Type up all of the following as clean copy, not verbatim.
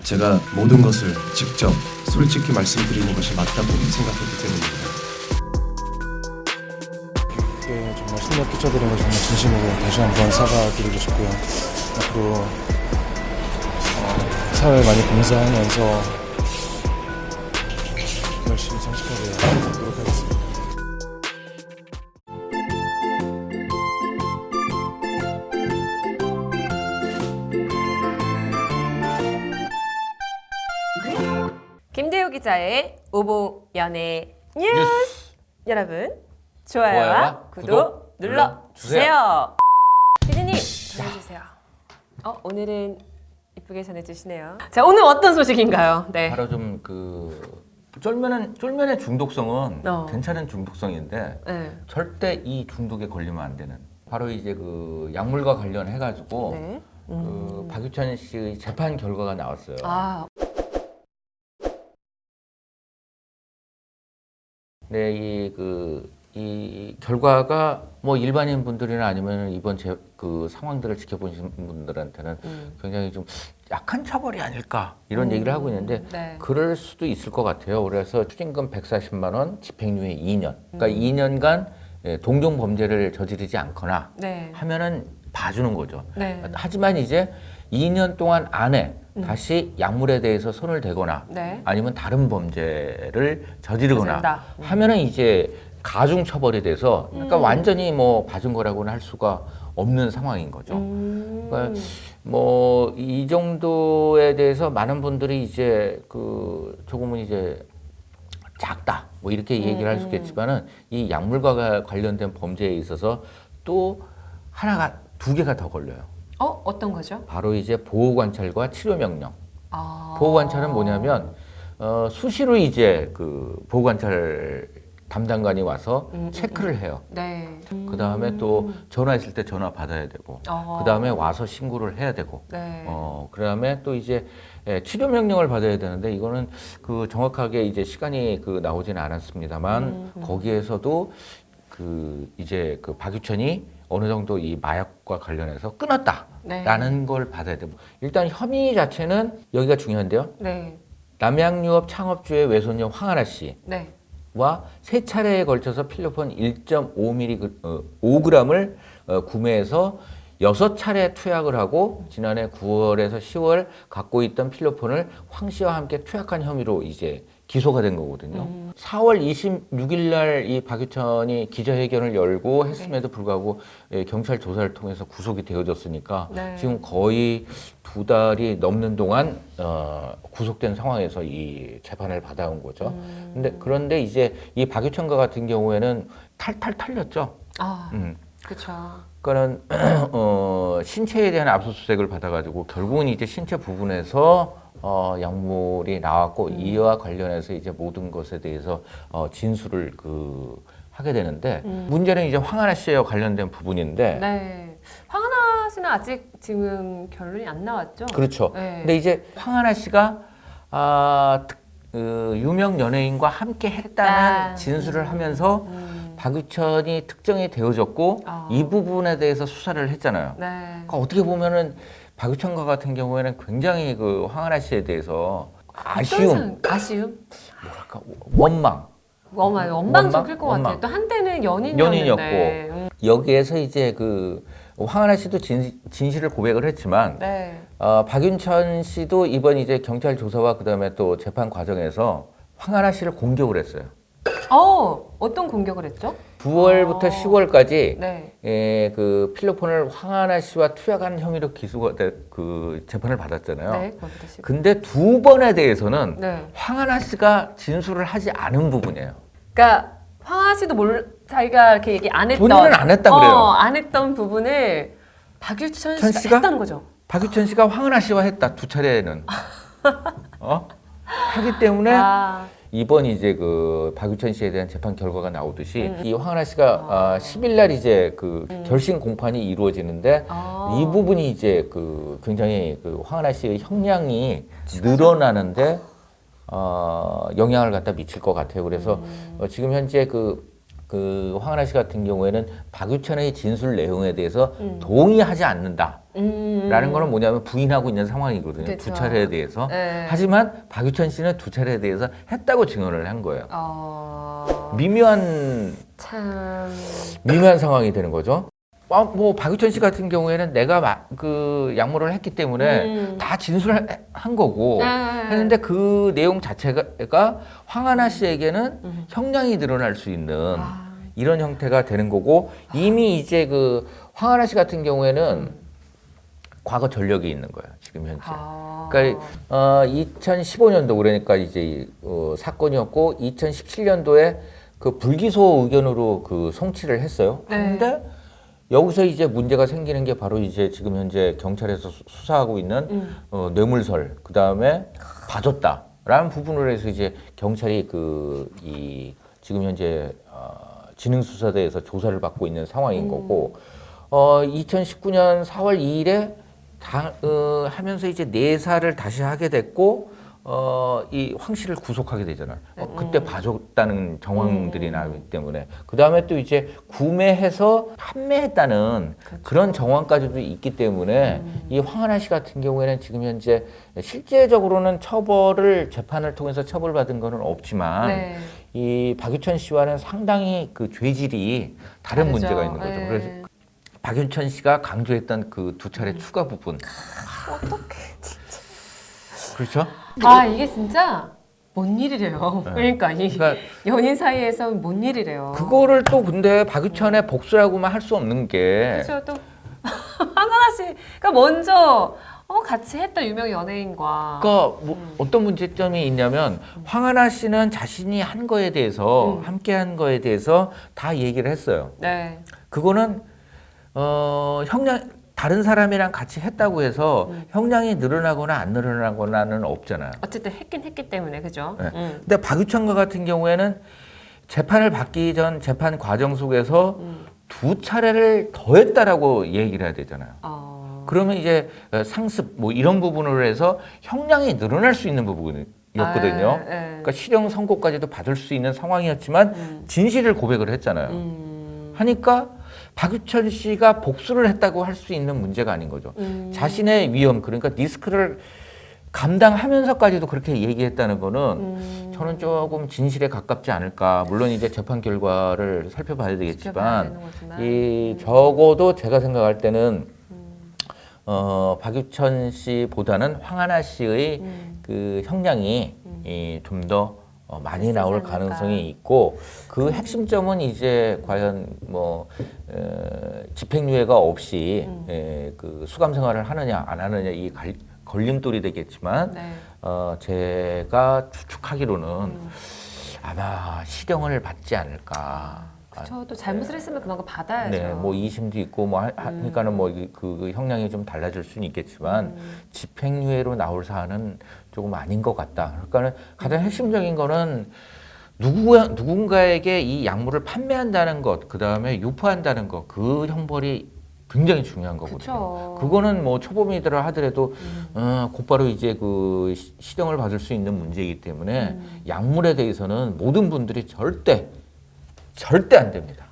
제가 모든 것을 직접 솔직히 말씀드리는 것이 맞다고 생각했기 때문입니다. 네, 정말 충격 끼쳐드린 거 정말 진심으로 다시 한번 사과드리고 싶고요. 앞으로 사회에 많이 봉사하면서 열심히 정직하게 하도록 하겠습니다. 김대우 기자의 오보 연예 뉴스. 여러분 좋아요와 구독 눌러주세요. 피디님 전해주세요. 오늘은 이쁘게 전해주시네요. 자, 오늘 어떤 소식인가요? 네. 바로 좀 쫄면의 중독성은 괜찮은 중독성인데 네. 절대 이 중독에 걸리면 안 되는 바로 이제 그 약물과 관련해 가지고 네. 그 박유천 씨의 재판 결과가 나왔어요. 아, 네, 이 결과가 뭐 일반인 분들이나 아니면 이번 그 상황들을 지켜보신 분들한테는 굉장히 좀 약한 처벌이 아닐까 이런 얘기를 하고 있는데 네. 그럴 수도 있을 것 같아요. 그래서 추징금 140만 원, 집행유예 2년. 그러니까 2년간 동종 범죄를 저지르지 않거나 네. 하면은 봐주는 거죠. 네. 하지만 이제 2년 동안 안에 다시 약물에 대해서 손을 대거나 네. 아니면 다른 범죄를 저지르거나 저지른다. 하면은 이제 가중 처벌이 돼서 그러니까 완전히 뭐 봐준 거라고는 할 수가 없는 상황인 거죠. 그러니까 뭐 이 정도에 대해서 많은 분들이 이제 그 조금은 이제 작다 뭐 이렇게 얘기를 할 수 있겠지만은 이 약물과 관련된 범죄에 있어서 또 하나가 두 개가 더 걸려요. 어떤 거죠? 바로 이제 보호관찰과 치료명령. 아. 보호관찰은 뭐냐면 수시로 이제 그 보호관찰 담당관이 와서 체크를 해요. 네. 그 다음에 또 전화했을 때 전화 받아야 되고, 그 다음에 와서 신고를 해야 되고, 네. 그 다음에 또 이제 치료 명령을 받아야 되는데 이거는 그 정확하게 이제 시간이 그 나오지는 않았습니다만 거기에서도 그 이제 그 박유천이 어느 정도 이 마약과 관련해서 끊었다라는 네. 걸 받아야 되고 일단 혐의 자체는 여기가 중요한데요. 네. 남양유업 창업주의 외손녀 황하나 씨. 네. 와 세 차례에 걸쳐서 필로폰 1.5g을 구매해서 6차례 투약을 하고 지난해 9월에서 10월 갖고 있던 필로폰을 황 씨와 함께 투약한 혐의로 이제 기소가 된 거거든요. 4월 26일 날 이 박유천이 기자회견을 열고 했음에도 불구하고 경찰 조사를 통해서 구속이 되어졌으니까 네. 지금 거의 2달이 넘는 동안 구속된 상황에서 이 재판을 받아온 거죠. 그런데 이제 이 박유천과 같은 경우에는 탈탈 털렸죠. 아, 그렇죠. 그러니까는 신체에 대한 압수수색을 받아가지고 결국은 이제 신체 부분에서 약물이 나왔고 이와 관련해서 이제 모든 것에 대해서 진술을 하게 되는데 문제는 이제 황하나 씨와 관련된 부분인데 네. 황하나 씨는 아직 지금 결론이 안 나왔죠? 그렇죠. 네. 근데 이제 황하나 씨가 유명 연예인과 함께 했다는 진술을 하면서 박유천이 특정이 되어졌고 이 부분에 대해서 수사를 했잖아요. 네. 그러니까 어떻게 보면은 박유천과 같은 경우에는 굉장히 그 황하나 씨에 대해서 아쉬움, 아쉬움? 뭐랄까 원망, 원망스러울 것 원망. 같아요. 또 한때는 연인이었는데. 여기에서 이제 그 황하나 씨도 진실을 고백을 했지만 네. 박윤천 씨도 이번 이제 경찰 조사와 그다음에 또 재판 과정에서 황하나 씨를 공격을 했어요. 어떤 공격을 했죠? 9월부터 10월까지 네. 그 필로폰을 황하나 씨와 투약한 혐의로 기소가 그 재판을 받았잖아요. 네. 그것부터 시작. 근데 두 번에 대해서는 네. 황하나 씨가 진술을 하지 않은 부분이에요. 그러니까 황하 씨도 자기가 이렇게 얘기 안 했던 본인은 안 했다 그래요. 안 했던 부분을 박유천 천 씨가 씨가? 했다는 거죠. 박유천 씨가 황하나 씨와 했다 두 차례는 하기 때문에 이번 이제 그 박유천 씨에 대한 재판 결과가 나오듯이 이 황하나 씨가 10일 날 이제 그 결심 공판이 이루어지는데 이 부분이 이제 그 굉장히 그 황하나 씨의 형량이 늘어나는데 영향을 갖다 미칠 것 같아요. 그래서 지금 현재 그 그 황하나 씨 같은 경우에는 박유천의 진술 내용에 대해서 동의하지 않는다. 라는 거는 뭐냐면 부인하고 있는 상황이거든요. 그쵸. 두 차례에 대해서. 네. 하지만 박유천 씨는 두 차례에 대해서 했다고 증언을 한 거예요. 어... 미묘한 상황이 되는 거죠. 뭐 박유천 씨 같은 경우에는 내가 그 약물을 했기 때문에 다 진술을 한 거고 했는데 그 내용 자체가 황하나 씨에게는 형량이 늘어날 수 있는 이런 형태가 되는 거고 이미 이제 그 황하나 씨 같은 경우에는 과거 전력이 있는 거예요. 지금 현재. 그러니까 2015년도 그러니까 이제 사건이었고 2017년도에 그 불기소 의견으로 그 송치를 했어요. 근데 여기서 이제 문제가 생기는 게 바로 이제 지금 현재 경찰에서 수사하고 있는 뇌물설, 그 다음에 봐줬다라는 부분으로 해서 이제 경찰이 지금 현재 진흥수사대에서 조사를 받고 있는 상황인 거고 2019년 4월 2일에 하면서 이제 내사를 다시 하게 됐고 이 황 씨를 구속하게 되잖아요. 그때 봐줬다는 정황들이 나오기 때문에 그 다음에 또 이제 구매해서 판매했다는 그런 정황까지도 있기 때문에 이 황하나 씨 같은 경우에는 지금 현재 실제적으로는 재판을 통해서 처벌받은 거는 없지만 이 박유천 씨와는 상당히 그 죄질이 다른 문제가 있는 거죠. 그래서 박유천 씨가 강조했던 그 두 차례 추가 부분. 어떡해 진짜. 그렇죠? 이게 진짜 뭔 일이래요. 그러니까 연인 사이에서 뭔 일이래요. 그거를 또 근데 박유천의 복수라고만 할 수 없는 게 그렇죠. 또 황하나 씨가 먼저 같이 했던 유명 연예인과 그러니까 뭐 어떤 문제점이 있냐면 황하나 씨는 자신이 한 거에 대해서 함께 한 거에 대해서 다 얘기를 했어요. 네. 그거는 형량 다른 사람이랑 같이 했다고 해서 형량이 늘어나거나 안 늘어나거나는 없잖아요. 어쨌든 했기 때문에 그죠. 근데 박유천과 같은 경우에는 재판을 받기 전 재판 과정 속에서 두 차례를 더 했다라고 얘기를 해야 되잖아요. 그러면 이제 상습 뭐 이런 부분으로 해서 형량이 늘어날 수 있는 부분이었거든요. 그러니까 실형 선고까지도 받을 수 있는 상황이었지만 진실을 고백을 했잖아요. 하니까 박유천 씨가 복수를 했다고 할 수 있는 문제가 아닌 거죠. 자신의 위험, 그러니까 리스크를 감당하면서까지도 그렇게 얘기했다는 거는 저는 조금 진실에 가깝지 않을까. 물론 이제 재판 결과를 살펴봐야 되겠지만 적어도 제가 생각할 때는 박유천 씨보다는 황하나 씨의 그 형량이 좀 더 많이 나올 가능성이 있고 그 핵심점은 이제 과연 뭐 집행유예가 없이 그 수감 생활을 하느냐 안 하느냐 이 걸림돌이 되겠지만 제가 추측하기로는 아마 실형을 받지 않을까. 그렇죠. 또 잘못을 했으면 그만큼 받아야죠. 네, 뭐 2심도 있고 뭐 하니까는 뭐 그 형량이 좀 달라질 수는 있겠지만 집행유예로 나올 사안은 조금 아닌 것 같다. 그러니까는 가장 핵심적인 거는 누군가에게 이 약물을 판매한다는 것, 그 다음에 유포한다는 것, 그 형벌이 굉장히 중요한 거거든요. 그쵸. 그거는 뭐 초범이더라 하더라도 곧바로 이제 그 실형을 받을 수 있는 문제이기 때문에 약물에 대해서는 모든 분들이 절대 안 됩니다.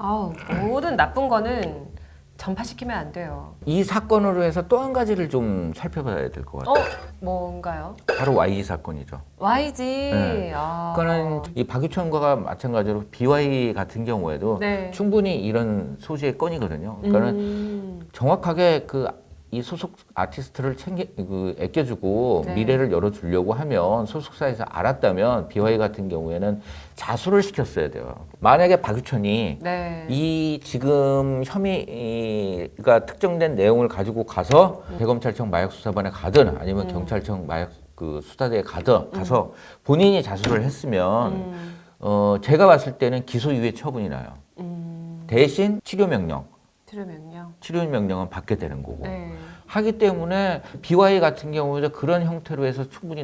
모든 나쁜 거는 전파시키면 안 돼요. 이 사건으로 해서 또 한 가지를 좀 살펴봐야 될 것 같아요. 뭔가요? 바로 YG 사건이죠. YG. 네. 그러니까는 이 박유천과 마찬가지로 BY 같은 경우에도 충분히 이런 소지의 건이거든요. 그러니까는 정확하게 이 소속 아티스트를 아껴주고 미래를 열어주려고 하면 소속사에서 알았다면 BY 같은 경우에는 자수를 시켰어야 돼요. 만약에 박유천이 이 지금 혐의가 특정된 내용을 가지고 가서 대검찰청 마약수사반에 가든 아니면 경찰청 마약 수사대에 가서 본인이 자수를 했으면 제가 봤을 때는 기소유예 처분이 나요. 대신 치료 명령은 받게 되는 거고 하기 때문에 BY 같은 경우도 그런 형태로 해서 충분히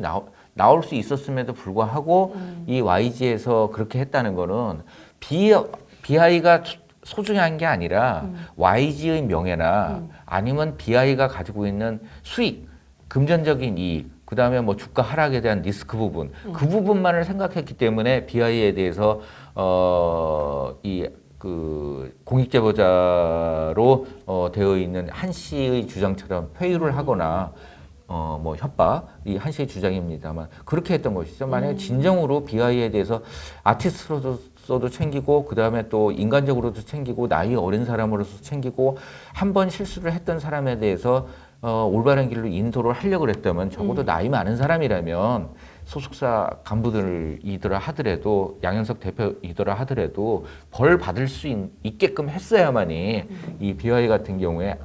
나올 수 있었음에도 불구하고 이 YG에서 그렇게 했다는 거는 BI가 소중히 한 게 아니라 YG의 명예나 아니면 BI가 가지고 있는 수익, 금전적인 이익, 그 다음에 뭐 주가 하락에 대한 리스크 부분, 그 부분만을 생각했기 때문에 BI에 대해서 이 그 공익제보자로 되어 있는 한 씨의 주장처럼 회유를 하거나 뭐 협박 이 한 씨의 주장입니다만 그렇게 했던 것이죠. 만약에 진정으로 비하이에 대해서 아티스트로서도 챙기고 그 다음에 또 인간적으로도 챙기고 나이 어린 사람으로서 챙기고 한 번 실수를 했던 사람에 대해서 올바른 길로 인도를 하려고 했다면 적어도 나이 많은 사람이라면 소속사 간부들이더라 하더라도 양현석 대표이더라 하더라도 벌 받을 수 있게끔 했어야만이 이 비하이 같은 경우에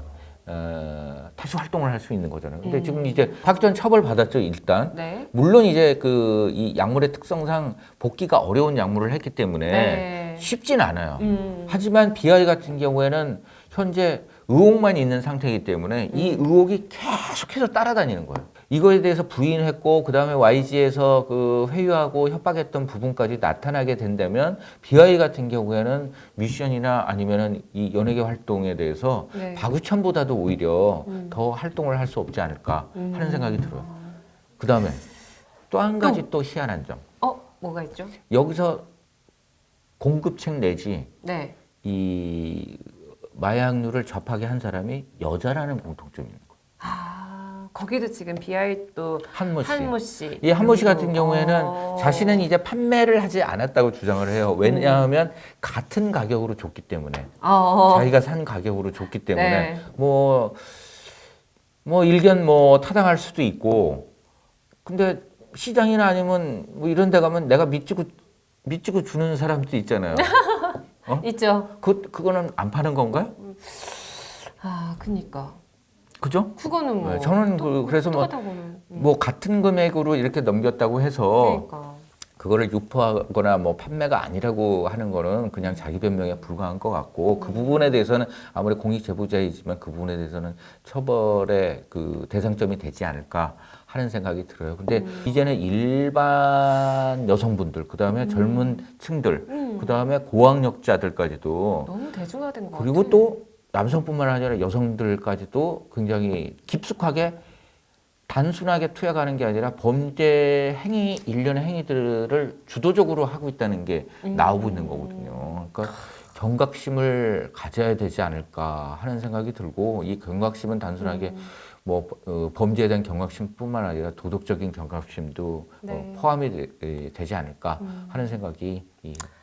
다시 활동을 할 수 있는 거잖아요. 근데 지금 이제 박전 처벌 받았죠 일단. 네. 물론 이제 그 이 약물의 특성상 복귀가 어려운 약물을 했기 때문에 네. 쉽진 않아요. 하지만 비하이 같은 경우에는 현재 의혹만 있는 상태이기 때문에 이 의혹이 계속해서 따라다니는 거예요. 이거에 대해서 부인했고 그 다음에 YG에서 그 회유하고 협박했던 부분까지 나타나게 된다면 비하이 같은 경우에는 미션이나 아니면은 이 연예계 활동에 대해서 네. 박유천보다도 오히려 더 활동을 할 수 없지 않을까 하는 생각이 들어요. 그 다음에 또 한 가지 또 희한한 점. 뭐가 있죠? 여기서 공급책 내지 네. 이 마약류를 접하게 한 사람이 여자라는 공통점이 있는 거예요. 거기도 지금 비하이 또 한모 씨. 한모 씨. 이 한모 씨 같은 경우에는 자신은 이제 판매를 하지 않았다고 주장을 해요. 왜냐하면 같은 가격으로 줬기 때문에. 자기가 산 가격으로 줬기 때문에 네. 뭐 일견 뭐 타당할 수도 있고 근데 시장이나 아니면 뭐 이런 데 가면 내가 미치고 주는 사람도 있잖아요. 있죠. 그거는 안 파는 건가요? 그니까. 그죠? 그거는 뭐. 네, 저는 그래서 뭐 같은 금액으로 이렇게 넘겼다고 해서 그러니까. 그거를 유포하거나 뭐 판매가 아니라고 하는 거는 그냥 자기 변명에 불과한 것 같고 그 부분에 대해서는 아무리 공익 제보자이지만 그 부분에 대해서는 처벌의 그 대상점이 되지 않을까 하는 생각이 들어요. 근데 이제는 일반 여성분들, 그 다음에 젊은 층들, 그 다음에 고학력자들까지도 너무 대중화된 것 그리고 같아. 또 남성뿐만 아니라 여성들까지도 굉장히 깊숙하게 단순하게 투약하는 게 아니라 범죄 행위, 일련의 행위들을 주도적으로 하고 있다는 게 나오고 있는 거거든요. 그러니까 경각심을 가져야 되지 않을까 하는 생각이 들고 이 경각심은 단순하게 뭐 범죄에 대한 경각심뿐만 아니라 도덕적인 경각심도 네. 포함이 되지 않을까 하는 생각이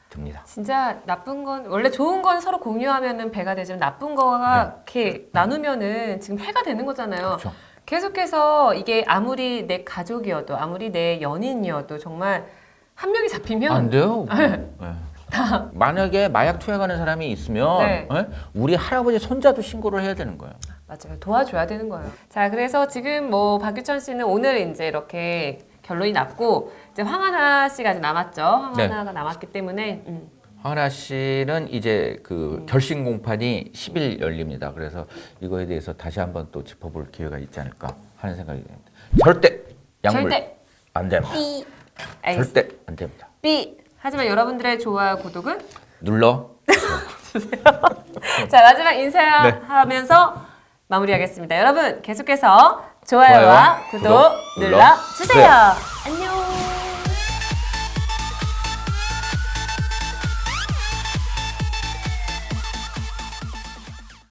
듭니다. 진짜 나쁜 건 원래 좋은 건 서로 공유하면은 배가 되지만 나쁜 거가 이렇게 나누면은 지금 해가 되는 거잖아요. 그렇죠. 계속해서 이게 아무리 내 가족이어도 아무리 내 연인이어도 정말 한 명이 잡히면 안 돼요. 네. 만약에 마약 투약하는 사람이 있으면 네. 우리 할아버지 손자도 신고를 해야 되는 거예요. 맞아요. 도와줘야 되는 거예요. 자, 그래서 지금 뭐 박유천 씨는 오늘 이제 이렇게 결론이 났고 이제 황하나 씨가 아직 남았죠. 황하나가 남았기 때문에 황하나 씨는 이제 그 결심 공판이 10일 열립니다. 그래서 이거에 대해서 다시 한번 또 짚어볼 기회가 있지 않을까 하는 생각이 듭니다. 절대 약물 절대 안 됩니다. 삐. 절대 안 됩니다. 삐. 하지만 여러분들의 좋아요, 구독은 눌러. 자, 마지막 인사하면서 마무리하겠습니다. 여러분 계속해서 좋아요와 구독 눌러주세요. 안녕.